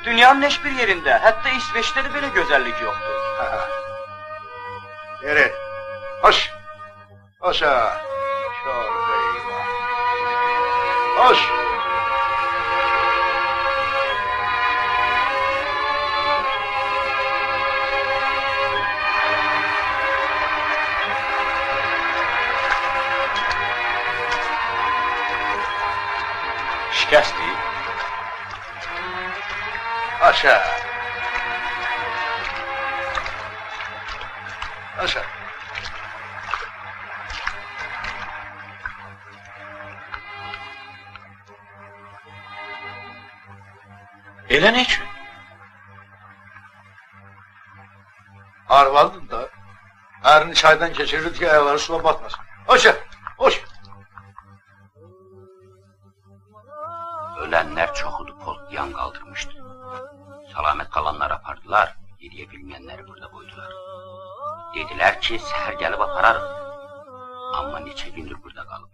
Dünyanın hiçbir yerinde, hatta İsveç'te de böyle güzellik yoktu. Yürü. Hoş. Hoşa. Şor eyvah. Hoş. Şikəst deyil. Aşağı. Aşağı. Elə ne üçün? Arvaldın da. Erini çaydan geçirirdi ki ayakları suya batmasın. Hoşa. Hoş. Ölenler çoxudu, polk kaldırmıştı. Salamet kalanlar apardılar, yediye bilmeyenleri burada koydular. Dediler ki, seher gelip apararım. Ama neçə gündür burada kalıp.